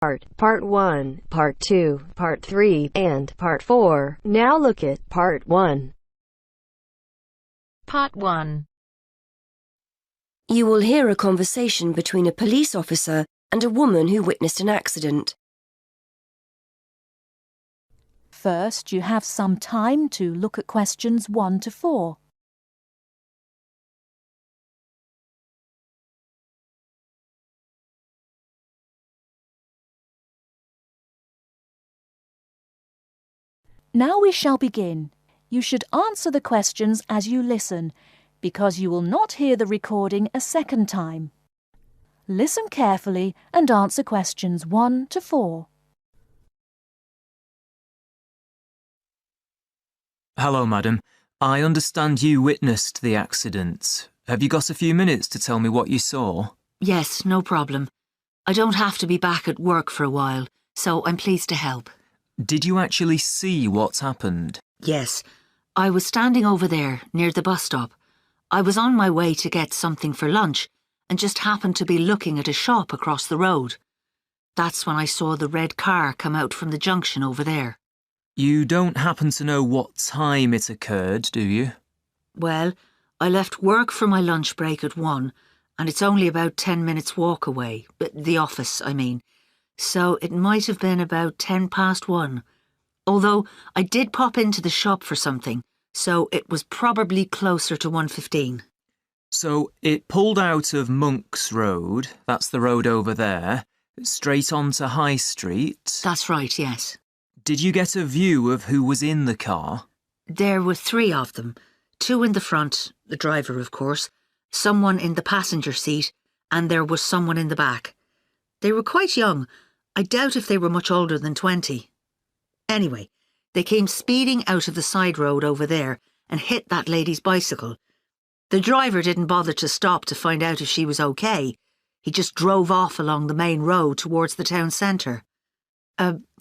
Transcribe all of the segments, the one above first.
Part 1, Part 2, Part 3, and Part 4. Now look at Part 1. Part 1. You will hear a conversation between a police officer and a woman who witnessed an accident. First, you have some time to look at questions 1 to 4. Now we shall begin. You should answer the questions as you listen, because you will not hear the recording a second time. Listen carefully and answer questions 1 to 4. Hello, madam. I understand you witnessed the accident. Have you got a few minutes to tell me what you saw? Yes, no problem. I don't have to be back at work for a while, so I'm pleased to help. Did you actually see what happened? Yes, I was standing over there, near the bus stop. I was on my way to get something for lunch and just happened to be looking at a shop across the road. That's when I saw the red car come out from the junction over there. You don't happen to know what time it occurred, do you? Well, I left work for my lunch break at 1, and it's only about 10 minutes walk away, the office, I mean. So it might have been about 1:10. Although I did pop into the shop for something, so it was probably closer to 1:15. So it pulled out of Monk's Road, that's the road over there, straight onto High Street. That's right, yes. Did you get a view of who was in the car? There were 3 of them. 2 in the front, the driver of course, someone in the passenger seat, and there was someone in the back. They were quite young. I doubt if they were much older than 20. Anyway, they came speeding out of the side road over there and hit that lady's bicycle. The driver didn't bother to stop to find out if she was okay. He just drove off along the main road towards the town centre.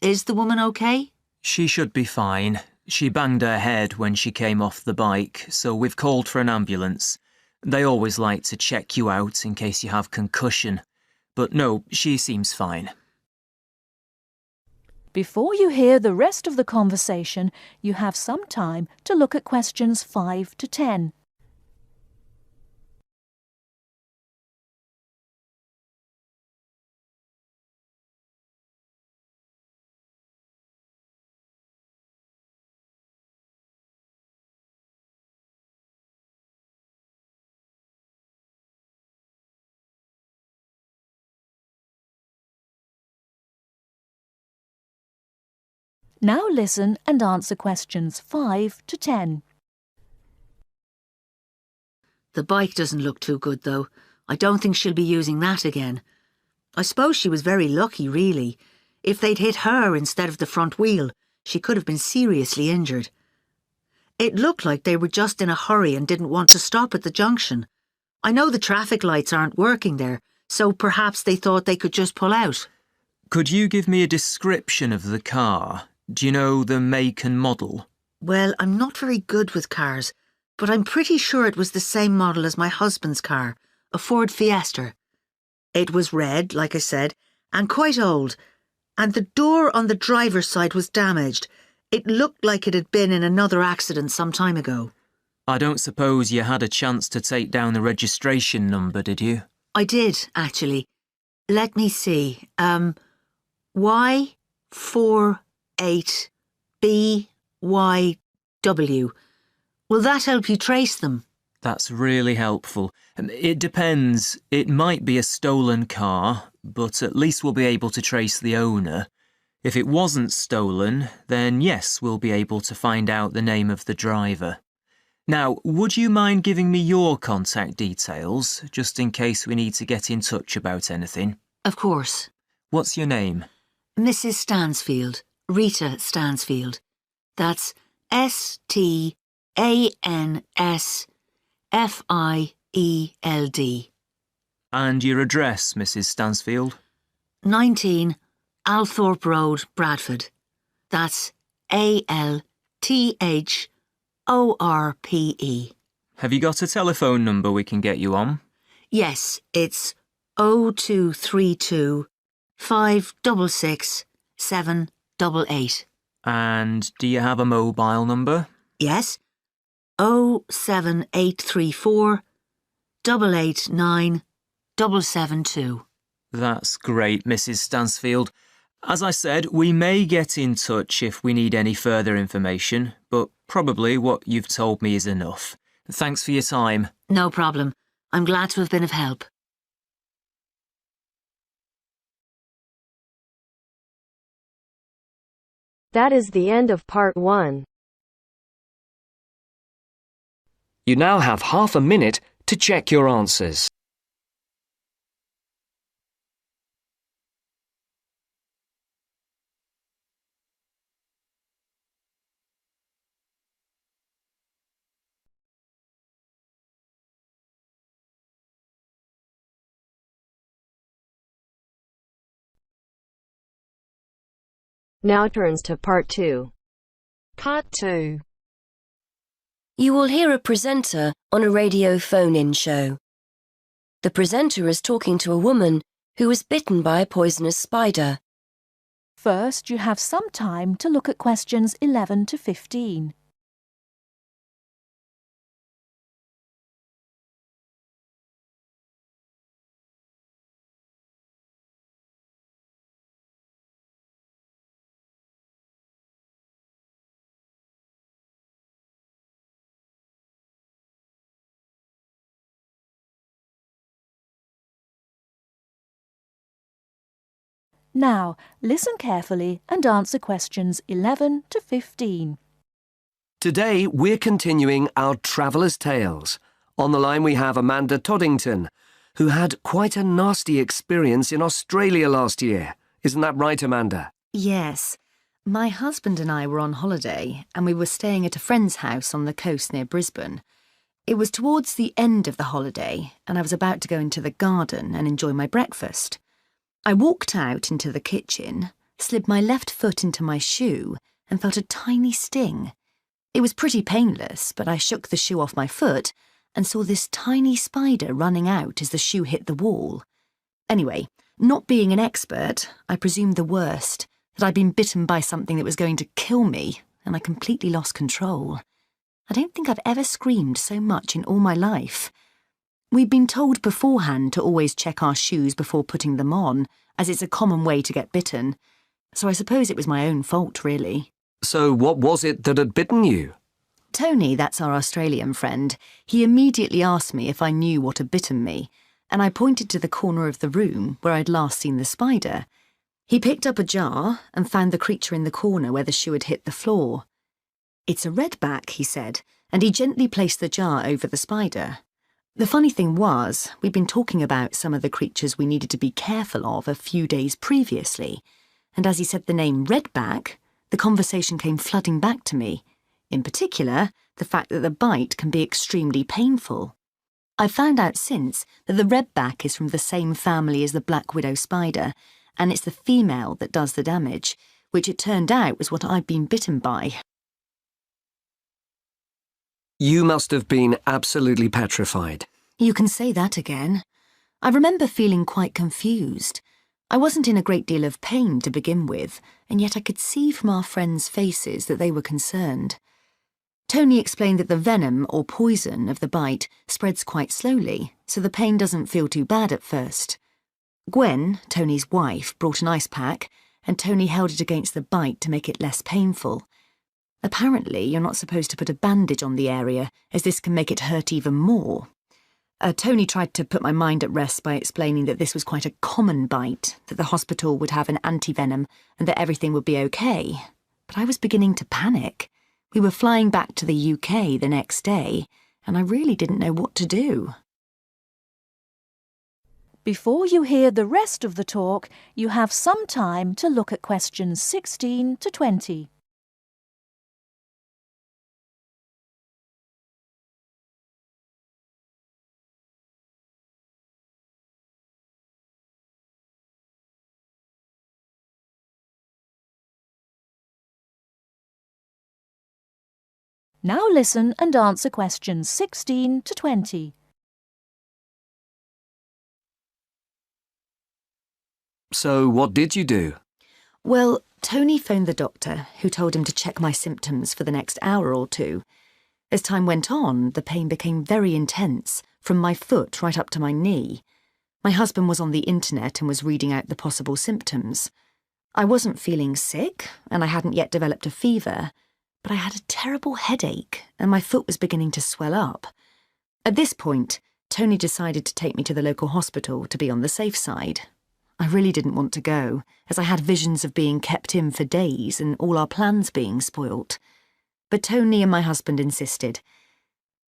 Is the woman okay? She should be fine. She banged her head when she came off the bike, so we've called for an ambulance. They always like to check you out in case you have concussion. But no, she seems fine. Before you hear the rest of the conversation, you have some time to look at questions 5 to 10. Now listen and answer questions 5 to 10. The bike doesn't look too good, though. I don't think she'll be using that again. I suppose she was very lucky, really. If they'd hit her instead of the front wheel, she could have been seriously injured. It looked like they were just in a hurry and didn't want to stop at the junction. I know the traffic lights aren't working there, so perhaps they thought they could just pull out. Could you give me a description of the car? Do you know the make and model? Well, I'm not very good with cars, but I'm pretty sure it was the same model as my husband's car, a Ford Fiesta. It was red, like I said, and quite old, and the door on the driver's side was damaged. It looked like it had been in another accident some time ago. I don't suppose you had a chance to take down the registration number, did you? I did, actually. Let me see. Y48BYW. Will that help you trace them? That's really helpful. It depends. It might be a stolen car, but at least we'll be able to trace the owner. If it wasn't stolen, then yes, we'll be able to find out the name of the driver. Now, would you mind giving me your contact details, just in case we need to get in touch about anything? Of course. What's your name? Mrs. Stansfield. Rita Stansfield. That's Stansfield. And your address, Mrs. Stansfield? 19 Althorpe Road, Bradford. That's ALTHORPE. Have you got a telephone number we can get you on? Yes, it's 0232 566 788. And do you have a mobile number? Yes. 07834 889 772. That's great, Mrs. Stansfield. As I said, we may get in touch if we need any further information, but probably what you've told me is enough. Thanks for your time. No problem. I'm glad to have been of help. That is the end of part 1. You now have half a minute to check your answers. Now turns to part 2. Part 2. You will hear a presenter on a radio phone-in show. The presenter is talking to a woman who was bitten by a poisonous spider. First, you have some time to look at questions 11 to 15. Now, listen carefully and answer questions 11 to 15. Today, we're continuing our Traveller's Tales. On the line we have Amanda Toddington, who had quite a nasty experience in Australia last year. Isn't that right, Amanda? Yes. My husband and I were on holiday and we were staying at a friend's house on the coast near Brisbane. It was towards the end of the holiday and I was about to go into the garden and enjoy my breakfast. I walked out into the kitchen, slid my left foot into my shoe and felt a tiny sting. It was pretty painless, but I shook the shoe off my foot and saw this tiny spider running out as the shoe hit the wall. Anyway, not being an expert, I presumed the worst, that I'd been bitten by something that was going to kill me, and I completely lost control. I don't think I've ever screamed so much in all my life. We'd been told beforehand to always check our shoes before putting them on, as it's a common way to get bitten. So I suppose it was my own fault, really. So what was it that had bitten you? Tony, that's our Australian friend, he immediately asked me if I knew what had bitten me, and I pointed to the corner of the room where I'd last seen the spider. He picked up a jar and found the creature in the corner where the shoe had hit the floor. "It's a redback," he said, and he gently placed the jar over the spider. The funny thing was, we'd been talking about some of the creatures we needed to be careful of a few days previously, and as he said the name redback, the conversation came flooding back to me. In particular, the fact that the bite can be extremely painful. I've found out since that the redback is from the same family as the black widow spider, and it's the female that does the damage, which it turned out was what I'd been bitten by. You must have been absolutely petrified. You can say that again. I remember feeling quite confused. I wasn't in a great deal of pain to begin with, and yet I could see from our friends' faces that they were concerned. Tony explained that the venom or poison of the bite spreads quite slowly, so the pain doesn't feel too bad at first. Gwen, Tony's wife, brought an ice pack, and Tony held it against the bite to make it less painful. Apparently, you're not supposed to put a bandage on the area, as this can make it hurt even more. Tony tried to put my mind at rest by explaining that this was quite a common bite, that the hospital would have an antivenom, and that everything would be okay. But I was beginning to panic. We were flying back to the UK the next day, and I really didn't know what to do. Before you hear the rest of the talk, you have some time to look at questions 16 to 20. Now listen and answer questions 16 to 20. So what did you do? Well, Tony phoned the doctor, who told him to check my symptoms for the next hour or two. As time went on, the pain became very intense, from my foot right up to my knee. My husband was on the internet and was reading out the possible symptoms. I wasn't feeling sick, and I hadn't yet developed a fever, but I had a terrible headache, and my foot was beginning to swell up. At this point, Tony decided to take me to the local hospital to be on the safe side. I really didn't want to go, as I had visions of being kept in for days and all our plans being spoilt. But Tony and my husband insisted.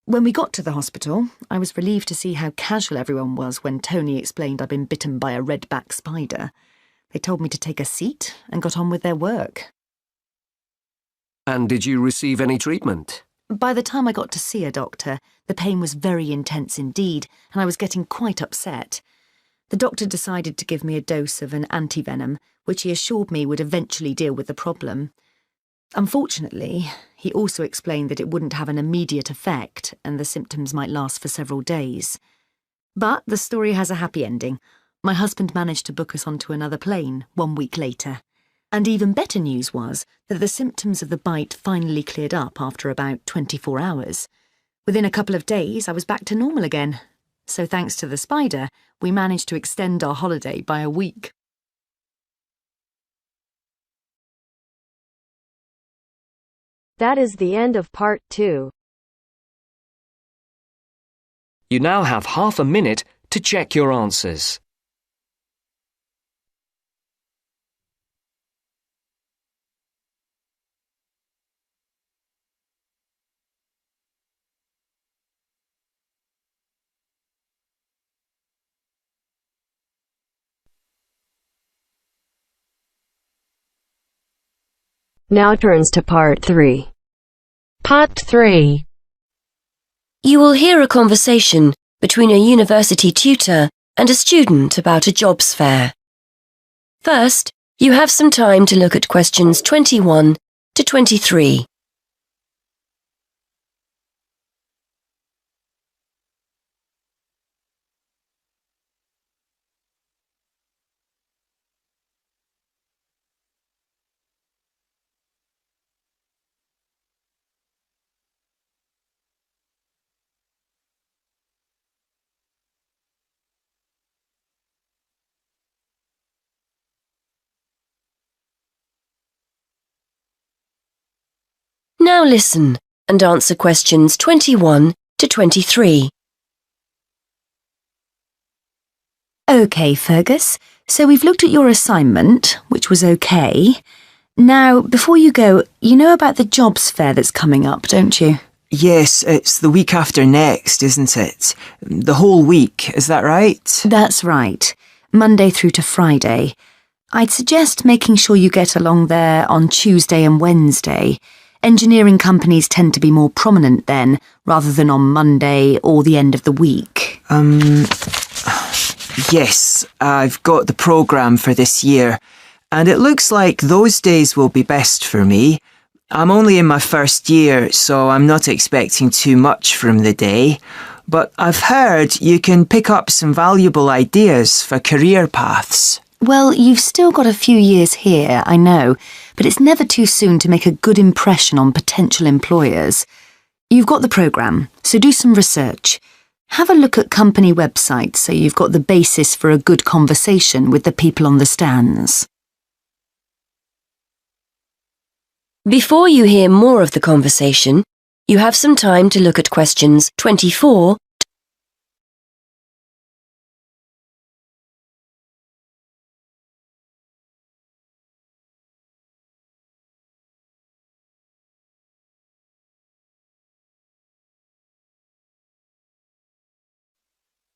When we got to the hospital, I was relieved to see how casual everyone was when Tony explained I'd been bitten by a red-back spider. They told me to take a seat and got on with their work. And did you receive any treatment? By the time I got to see a doctor, the pain was very intense indeed, and I was getting quite upset. The doctor decided to give me a dose of an antivenom, which he assured me would eventually deal with the problem. Unfortunately, he also explained that it wouldn't have an immediate effect and the symptoms might last for several days. But the story has a happy ending. My husband managed to book us onto another plane 1 week later. And even better news was that the symptoms of the bite finally cleared up after about 24 hours. Within a couple of days, I was back to normal again. So thanks to the spider, we managed to extend our holiday by a week. That is the end of part 2. You now have half a minute to check your answers. Now turns to part 3. Part 3. You will hear a conversation between a university tutor and a student about a jobs fair. First, you have some time to look at questions 21 to 23. Now listen and answer questions 21 to 23. OK, Fergus, so we've looked at your assignment, which was OK. Now, before you go, you know about the jobs fair that's coming up, don't you? Yes, it's the week after next, isn't it? The whole week, is that right? That's right. Monday through to Friday. I'd suggest making sure you get along there on Tuesday and Wednesday. Engineering companies tend to be more prominent then, rather than on Monday or the end of the week. Yes, I've got the programme for this year, and it looks like those days will be best for me. I'm only in my first year, so I'm not expecting too much from the day, but I've heard you can pick up some valuable ideas for career paths. Well, you've still got a few years here, I know, but it's never too soon to make a good impression on potential employers. You've got the programme, so do some research. Have a look at company websites so you've got the basis for a good conversation with the people on the stands. Before you hear more of the conversation, you have some time to look at questions 24 .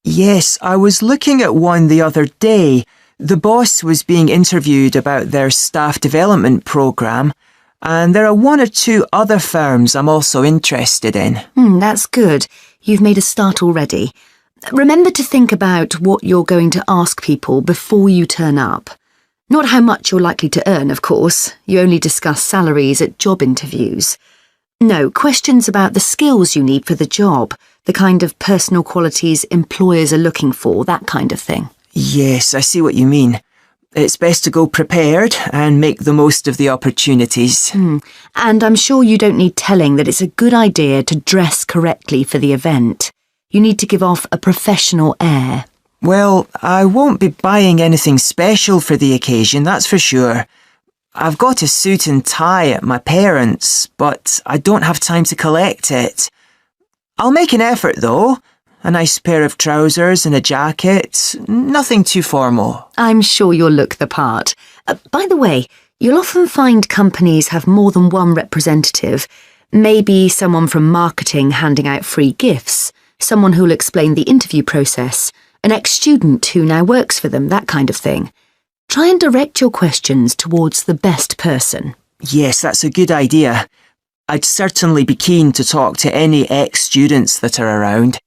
Yes, I was looking at one the other day. The boss was being interviewed about their staff development programme, and there are 1 or 2 other firms I'm also interested in. That's good. You've made a start already. Remember to think about what you're going to ask people before you turn up. Not how much you're likely to earn, of course. You only discuss salaries at job interviews. No, questions about the skills you need for the job, the kind of personal qualities employers are looking for, that kind of thing. Yes, I see what you mean. It's best to go prepared and make the most of the opportunities. And I'm sure you don't need telling that it's a good idea to dress correctly for the event. You need to give off a professional air. Well, I won't be buying anything special for the occasion, that's for sure. I've got a suit and tie at my parents', but I don't have time to collect it. I'll make an effort, though. A nice pair of trousers and a jacket. Nothing too formal. I'm sure you'll look the part. By the way, you'll often find companies have more than one representative. Maybe someone from marketing handing out free gifts, someone who'll explain the interview process, an ex-student who now works for them, that kind of thing. Try and direct your questions towards the best person. Yes, that's a good idea. I'd certainly be keen to talk to any ex-students that are around.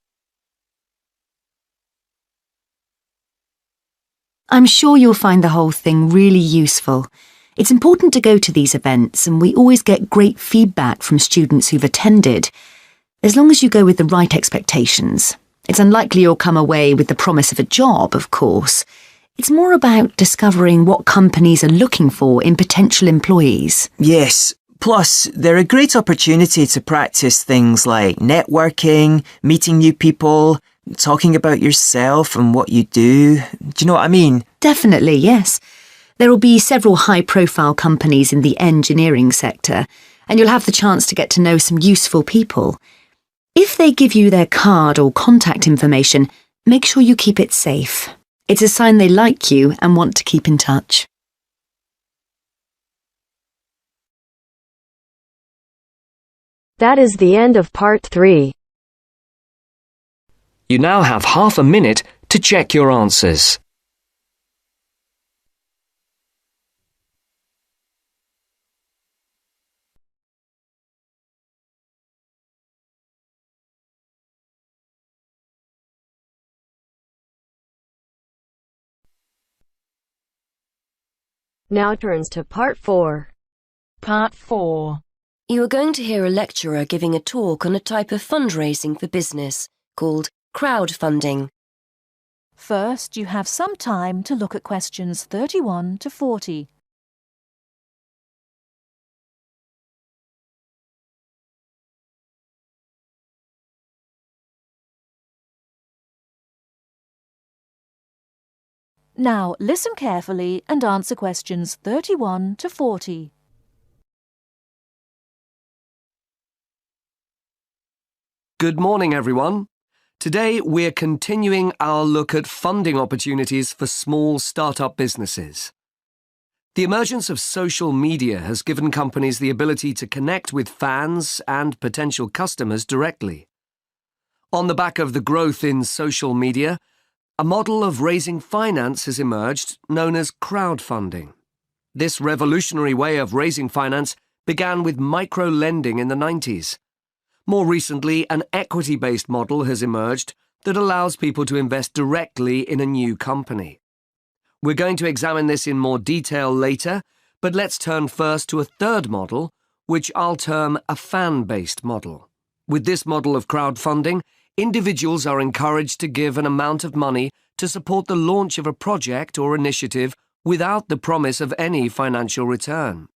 I'm sure you'll find the whole thing really useful. It's important to go to these events, and we always get great feedback from students who've attended. As long as you go with the right expectations. It's unlikely you'll come away with the promise of a job, of course. It's more about discovering what companies are looking for in potential employees. Yes, plus they're a great opportunity to practice things like networking, meeting new people, talking about yourself and what you do. Do you know what I mean? Definitely, yes. There will be several high-profile companies in the engineering sector, and you'll have the chance to get to know some useful people. If they give you their card or contact information, make sure you keep it safe. It's a sign they like you and want to keep in touch. That is the end of part 3. You now have half a minute to check your answers. Now turns to part 4. Part 4. You are going to hear a lecturer giving a talk on a type of fundraising for business called crowdfunding. First, you have some time to look at questions 31 to 40. Now, listen carefully and answer questions 31 to 40. Good morning, everyone. Today, we're continuing our look at funding opportunities for small startup businesses. The emergence of social media has given companies the ability to connect with fans and potential customers directly. On the back of the growth in social media, a model of raising finance has emerged known as crowdfunding. This revolutionary way of raising finance began with micro-lending in the 90s. More recently, an equity-based model has emerged that allows people to invest directly in a new company. We're going to examine this in more detail later, but let's turn first to a third model, which I'll term a fan-based model. With this model of crowdfunding, individuals are encouraged to give an amount of money to support the launch of a project or initiative without the promise of any financial return.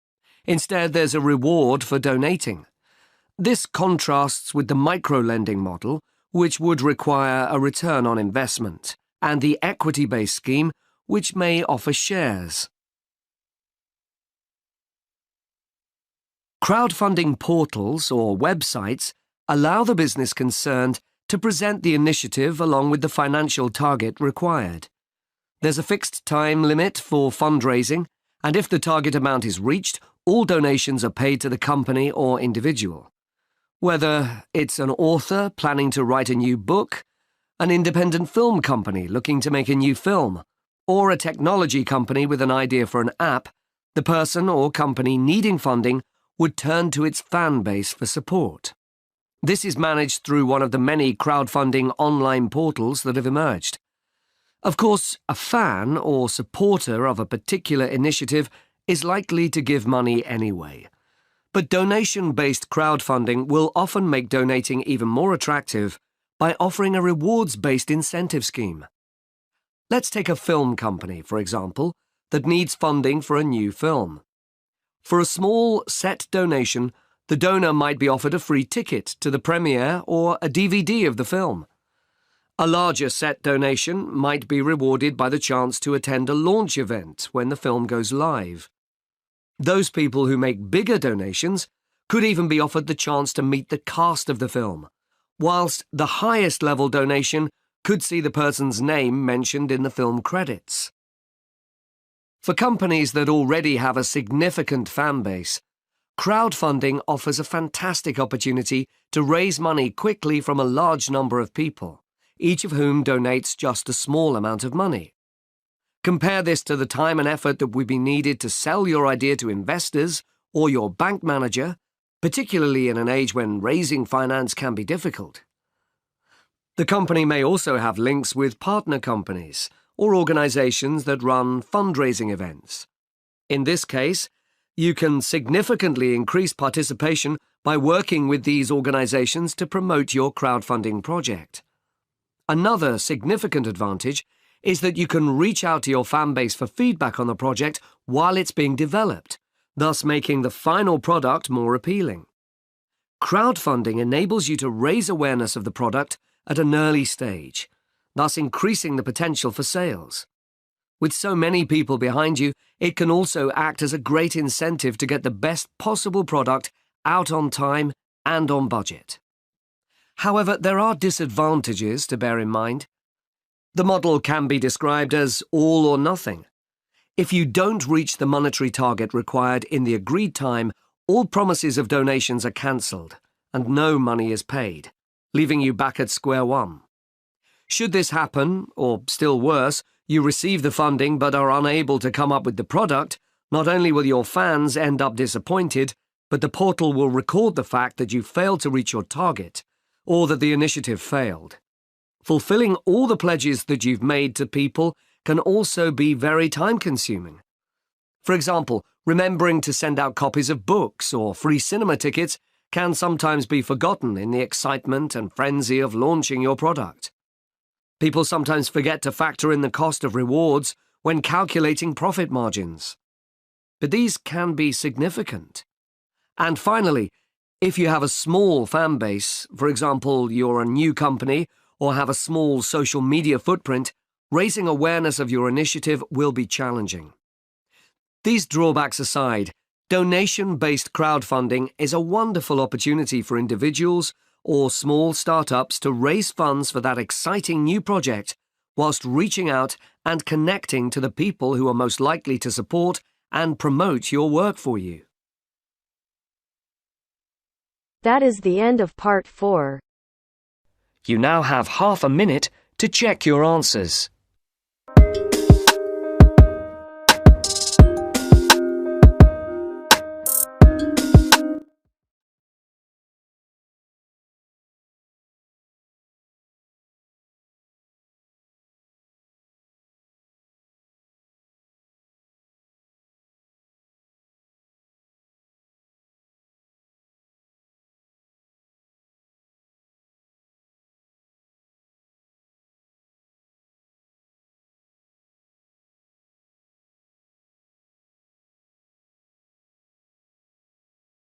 Instead, there's a reward for donating. This contrasts with the micro-lending model, which would require a return on investment, and the equity-based scheme, which may offer shares. Crowdfunding portals or websites allow the business concerned to present the initiative along with the financial target required. There's a fixed time limit for fundraising, and if the target amount is reached, all donations are paid to the company or individual. Whether it's an author planning to write a new book, an independent film company looking to make a new film, or a technology company with an idea for an app, the person or company needing funding would turn to its fan base for support. This is managed through one of the many crowdfunding online portals that have emerged. Of course, a fan or supporter of a particular initiative is likely to give money anyway. But donation-based crowdfunding will often make donating even more attractive by offering a rewards-based incentive scheme. Let's take a film company, for example, that needs funding for a new film. For a small, set donation, the donor might be offered a free ticket to the premiere or a DVD of the film. A larger set donation might be rewarded by the chance to attend a launch event when the film goes live. Those people who make bigger donations could even be offered the chance to meet the cast of the film, whilst the highest level donation could see the person's name mentioned in the film credits. For companies that already have a significant fan base, crowdfunding offers a fantastic opportunity to raise money quickly from a large number of people, each of whom donates just a small amount of money. Compare this to the time and effort that would be needed to sell your idea to investors or your bank manager, particularly in an age when raising finance can be difficult. The company may also have links with partner companies or organizations that run fundraising events. In this case, you can significantly increase participation by working with these organizations to promote your crowdfunding project. Another significant advantage is that you can reach out to your fan base for feedback on the project while it's being developed, thus making the final product more appealing. Crowdfunding enables you to raise awareness of the product at an early stage, thus increasing the potential for sales. With so many people behind you, it can also act as a great incentive to get the best possible product out on time and on budget. However, there are disadvantages to bear in mind. The model can be described as all or nothing. If you don't reach the monetary target required in the agreed time, all promises of donations are cancelled and no money is paid, leaving you back at square one. Should this happen, or still worse, you receive the funding but are unable to come up with the product, not only will your fans end up disappointed, but the portal will record the fact that you failed to reach your target, or that the initiative failed. Fulfilling all the pledges that you've made to people can also be very time-consuming. For example, remembering to send out copies of books or free cinema tickets can sometimes be forgotten in the excitement and frenzy of launching your product. People sometimes forget to factor in the cost of rewards when calculating profit margins. But these can be significant. And finally, if you have a small fan base, for example, you're a new company or have a small social media footprint, raising awareness of your initiative will be challenging. These drawbacks aside, donation-based crowdfunding is a wonderful opportunity for individuals or small startups to raise funds for that exciting new project whilst reaching out and connecting to the people who are most likely to support and promote your work for you. That is the end of part 4. You now have half a minute to check your answers.